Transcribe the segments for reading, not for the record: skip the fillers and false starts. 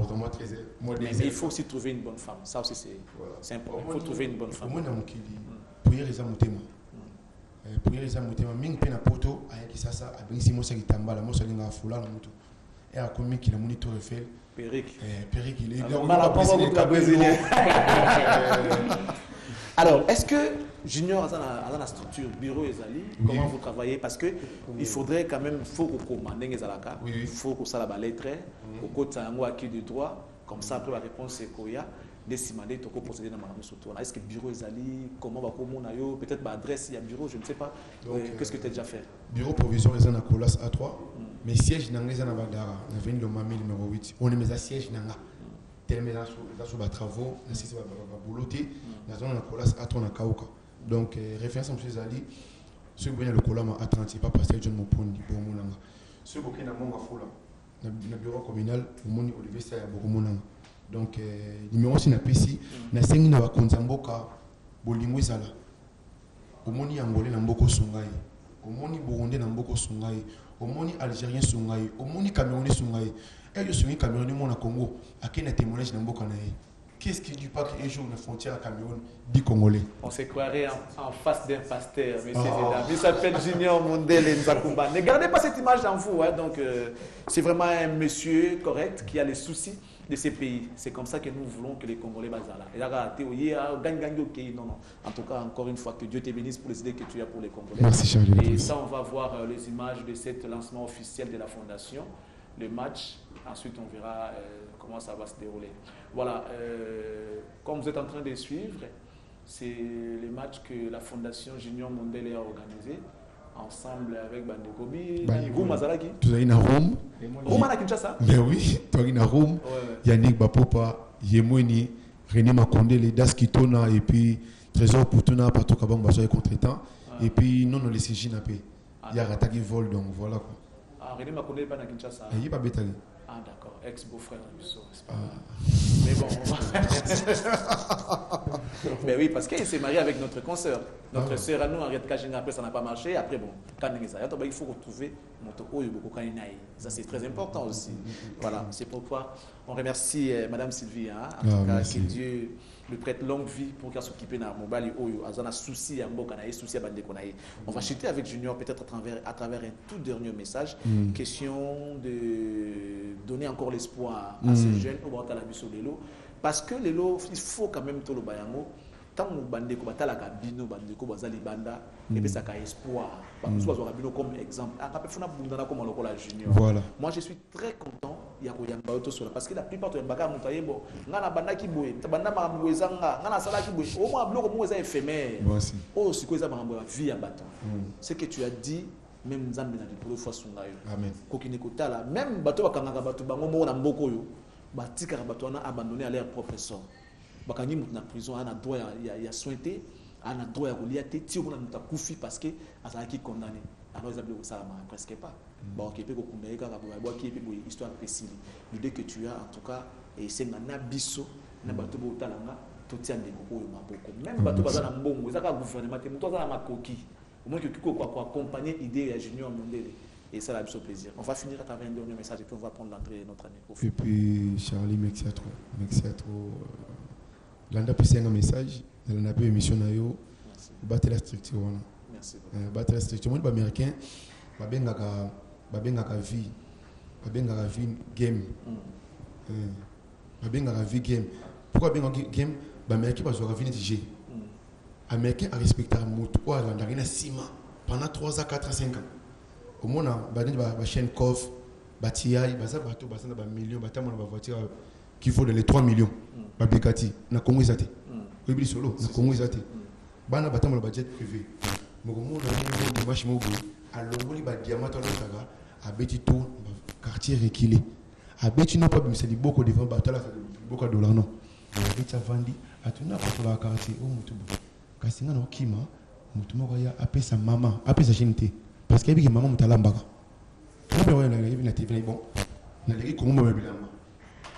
comportement très modeste. Mais il faut aussi trouver une bonne femme. Ça aussi, c'est important. Il faut trouver une bonne femme. Pour y aller, pour y aller, ming pena poto ayaki sasa abengisi mosa kitambala mosa linga fula na mutu et a commis qu'il a moni tour Eiffel Péric il est brésilien. Alors, est-ce que Junior a la structure bureau et Zali, comment vous travaillez? Parce que il faudrait quand même, faut qu'on commande Zalaka, il faut qu'on ça la lettre, au côté un acquis de droit, comme ça après la réponse c'est Koya. Décimaler, tu peux procéder dans ma maison. Est-ce que bureau Zali, comment va commander, peut-être l'adresse, il y a bureau, je ne sais pas. Qu'est-ce que tu as déjà fait? Bureau provisoire, ils ont Colas A3, mais siège dans les Anabadara, on a venu le Mami numéro 8. On est mis à siège dans la tellement sur les travaux, on a bouloté, on a Colas A3 dans Kaoka. Donc, référence à M. Zali, ceux qui ont le Colama A30, c'est pas parce que je ne m'en prends pas. Ceux qui ont le Fola, le bureau communal, Olivier Saya Bogomonanga. Donc, numéro si na pesi na sengi na bakonzamboka bolingo ezala omoni angolais na mboko sungai omoni burundais na mboko sungai omoni algérien sungai omoni camerounais sungai et yo sungi camerounais mon na Congo akena témoignage na mboka na ye. Qu'est-ce qui dit pas qu'un jour la frontière à Cameroun dit congolais? On se croirait en face d'un pasteur, messieurs et dames. Il s'appelle Junior Mondele Nzakumba. Ne gardez pas cette image dans vous. Hein. Donc, c'est vraiment un monsieur correct qui a les soucis de ces pays. C'est comme ça que nous voulons que les Congolais basent là. Et là, non. En tout cas, encore une fois, que Dieu te bénisse pour les idées que tu as pour les Congolais. Merci, Charlie. Et ça, on va voir les images de ce lancement officiel de la fondation, le match. Ensuite, on verra comment ça va se dérouler. Voilà, comme vous êtes en train de suivre, c'est le match que la Fondation Junior Mondele a organisé ensemble avec Bandekobi, Rome Mazalaki. Tu es à Rome. Rome à Kinshasa. Mais oui, tu es à Rome. Yannick Bapopa, Yemweni, René Makonde, les Das Kitona et puis Trésor Poutona, Pato Kabang Basoye contre-temps. Et puis non, on les CJ n'a pas. Il y a Ratagi Vol, donc voilà quoi. Ah, René Makonde n'est pas à Kinshasa. Il n'est pas bétali. Ah d'accord, ex-beau-frère de Bissot, c'est pas Mais bon, mais oui, parce qu'il s'est marié avec notre consoeur. Notre sœur à nous, Henriette Kajinga, après ça n'a pas marché. Après bon, il faut retrouver notre ça c'est très important aussi. Voilà, c'est pourquoi on remercie Madame Sylvie. Hein, en tout cas, que Dieu lui prête longue vie pour qu'elle s'occupe de Mobali Oyo. Azana souci à Mbokanaï, souci à Bandekonaï. On va chuter avec Junior peut-être à travers un tout dernier message. Question de donner encore l'espoir à ces jeunes au Bantala Bisso Lelo. Parce que Lelo, il faut quand même tout le bayango. Tant que Bandeko Batala Kabino, Bandeko Bazali Banda, et puis ça a espoir. Soit Zorabino comme exemple. Voilà. Moi je suis très content. Parce que la plupart de Mbaka Moutayebo, Nana Bandaki Boy, Tabanda Mamouezanga, Nana Salaki Boy, au moins bloc comme éphémère. Oh, c'est quoi ça, vie à bâton. Ce que tu as dit, même Nzambe na dipolo fois sungayo. Amen. Kokinekota là, même bateau bakanga bateau bango mo na mboko yo, batika bateau na abandonné à leur propre sort. Bakani mut na prison ana droit ya sointé, ana droit ya reliaté, ti on a muta kufi parce que azaki condamné. Alors ils appellent ça presque pas. Bon qui peut ko kundeka ka bo qui peut histoire précise. L'idée que tu as en tout cas et c'est na biso na bateau bo talanga to tiande ko yo maboko. Même bateau bazana mbongo, ezaka gouvernement te muto za makoki. Au moins que tu peux accompagner l'idée à Junior Mondele. Et ça, c'est un plaisir. On va finir à travers un dernier message et puis on va prendre l'entrée de notre année. Et puis, Charlie, merci à trop. Merci à trop. L'année passée, un message. L'année passée, émission na yo. Battre la structure. Merci. Battre la structure. Moi, les Américains, babengaka vie. Babengaka vie game. Babengaka vie game. Pourquoi babengaka game? Américains, parce qu'ils ont vie de Américain a respecté Moutoua dans 6 mois, pendant 3 à 4 à 5 ans. Au moins, il y a une chaîne Kof, Batiaï, il y a un million, il y a une voiture qui vaut les 3 millions. Babekati, na Congo Zate. Oui, solo, na Congo Zate. Bana batam le budget privé. Mogomo na ni machimo go, a longoli ba diamant à l'Otaga, a Betito, quartier reculé. A Betino pas c'est beaucoup de ventes batala beaucoup de dollars non. Betita vandi, a tuna pas la quartier au Mutubu. Kasinga no kima mutu moko ya apesa mama apesa chinité parce que biki mama mutalambaka kabe wa na na TV bon na leki kongo ba bilamba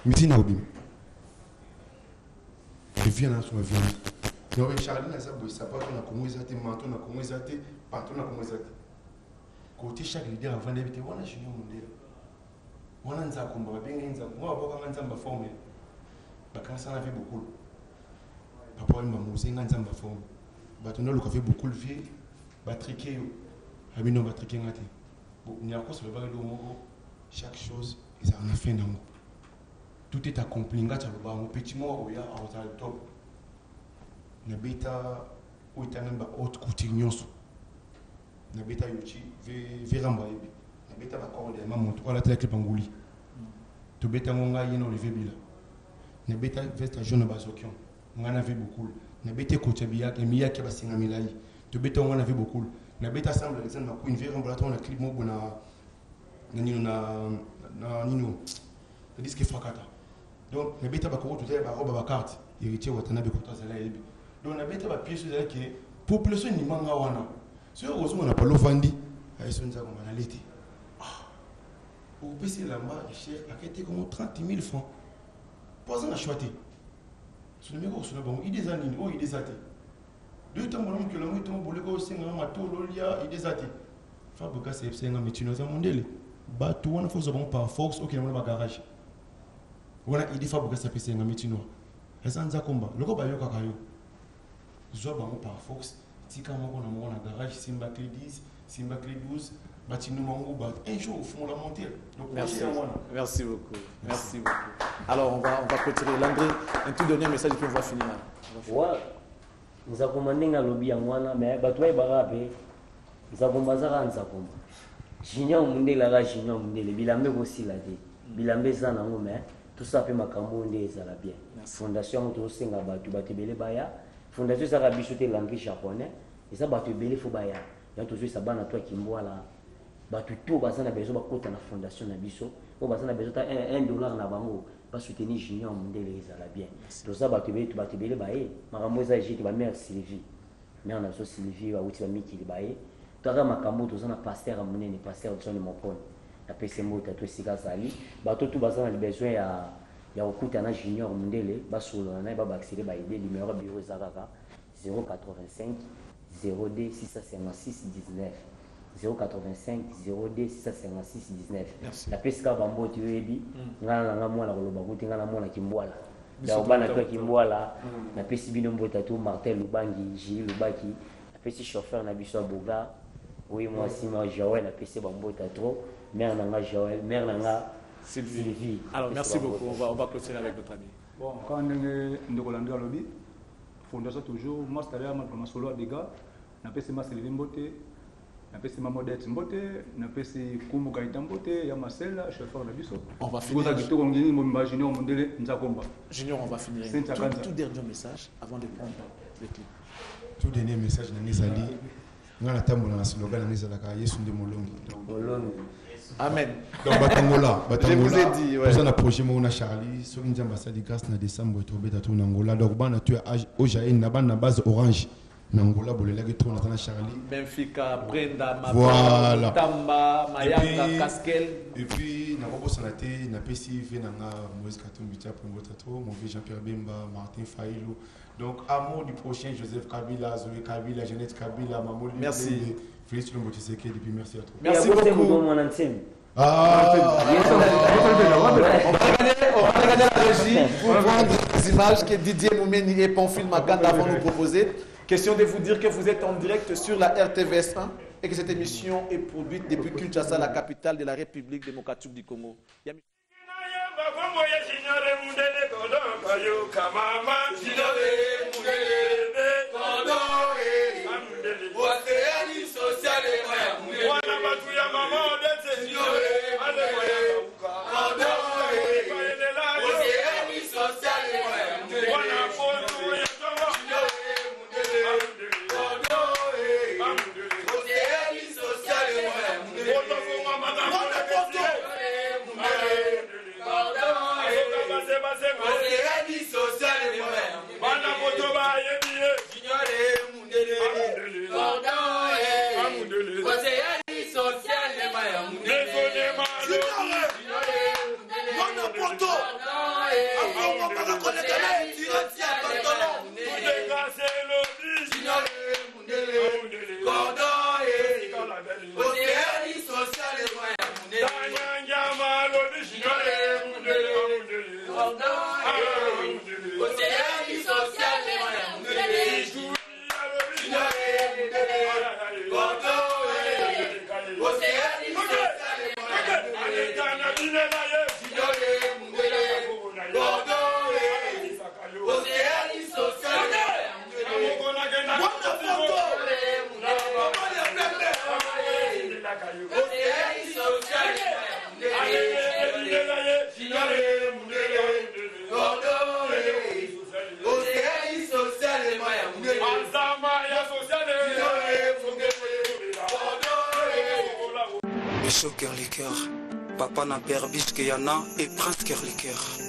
mitina obim et vient na so vient no be Charlie na sabu sapato na kongo ezate manto na kongo ezate panto na kongo ezate côté chaque leader avant d'habiter wana Junior Mondele On a un combat, moi, on a un forme. Quand ça avait beaucoup. Papa, il m'a moussé, on a un forme. On a fait beaucoup de vie, batriquer. Amino batriquer. Il y a quoi sur le baril de chaque chose, ils ont fait dans tout est accompli. On a un petit mot où il y a un top. On a bêta où il y a une haute couture. On a bêta yuchi, veramba. On a bêta bakor de maman, on a la télé pangoli. Tu bêta monga yeno le vebila. On a bêta veste jaune basokion. On en avait beaucoup. On a bêta kochabiya, et miya qui va s'y amilaï. Tu bêta on en avait beaucoup. On a bêta semble les gens une veramba, on a clip mo na nino le disque fracata donc na beta bakoro tout ba roba ba carte héritier watanabe kota zala yebi donc na beta ba pièce zala que population ni manga wana sur heureusement on a pas l'ovandi ay sonza comme na leti au PC la ma cher a été comme 30 000 francs pas un acheté ce numéro sur le bon il des années oh il des athées deux temps mon que l'homme est tombé ko singa mato lolia il des athées fabrica c'est singa metino za mondele ba tu wana fo zobon par force ok na garage wana idi fabrica ça pese nga metino esanza komba loko ba yoka kayo zo ba par force tika moko na mona garage simba clé 10 simba clé 12 batino mango ba un jour au fond la montée donc merci beaucoup merci beaucoup alors on va continuer Landry un tout dernier message puis on va finir ouais nous avons commandé nga lobby ngwana mais ba toi ba rapé nous avons bazara nzakomba Junior Mundele la Junior Mundele bilambe aussi la dé bilambe za nango mais tout ça fait makambo ndé ezala bien fondation to senga batu batebele baya fondation ça ka bisote langue japonais et ça batu belé fo baya ya to ça bana toi kimbwala batu to bazana bezo bakota na fondation na biso o bazana bezo ta $1 na bango ba soutenir Junior Mundele ezala bien tout ça batu belé baye makambo za jiti ba mère Sylvie mère na so Sylvie ba uti ba mikili baye Toka makambo tozana pasteur amunene pasteur John Mopone na pese mota to sika sali bato tout bazana besoin ya okuta na Junior Mundele basolo na ba accéder ba idée numéro bureau zakaka 085 02 656 19 085 02 656 19 la pese ka bambo ti yebi ngana nga mwana koloba kuti ngana mwana kimbwala da bana to kimbwala na pese bino mbota to Martel Lubangi Gilles Lubaki na pese chauffeur na biso Boga. Oui, moi, si moi, Joël a PC Bambo trop. Mère Nanga Joël, mère Nanga Sylvie. Alors, merci beaucoup. On va clôturer avec notre ami. Bon, quand on est Rolandra Lobby, fondation toujours, moi, c'est à ma solo des gars, on a PC ma Sylvie Mbote, on a PC ma Modette Mbote, on a PC Kumbu Gaïta Mbote, il y a Marcel, chauffeur de Bisso. On va finir. Junior, on va finir. Tout dernier message avant de prendre le clip. Tout dernier message, Nanizali. Nous avons un slogan dans les alaka Yesu de Molongi. Amen. Donc Batangola, je vous ai dit ouais. Nous avons approché mon Charlie, sur une ambassade de grâce na décembre trouvé dans tout Angola. Donc bana tu au Jaï na base orange. Nangola bolela que tout na Charlie. Benfica, Brenda, voilà. Tamba, Mayanga, Caskel. Et puis na robo sanaté na PCV na Moïse Katumbi pour Mbotato, mon vieux Jean-Pierre Bemba, Martin Faïlou. Donc, amour du prochain, Joseph Kabila, Zoé Kabila, Jeannette Kabila, Mamouli. Merci. Félix Lumbotiseke, depuis merci à toi. Merci beaucoup. On va regarder la régie pour prendre les images que Didier Moumeni et Pamphile Maganda vont nous proposer. Question de vous dire que vous êtes en direct sur la RTVS 1 et que cette émission est produite depuis Kinshasa, la capitale de la République démocratique du Congo. Chaud cœur les cœurs, papa n'a perdu ce qu'il y en a et prince cœur les cœurs.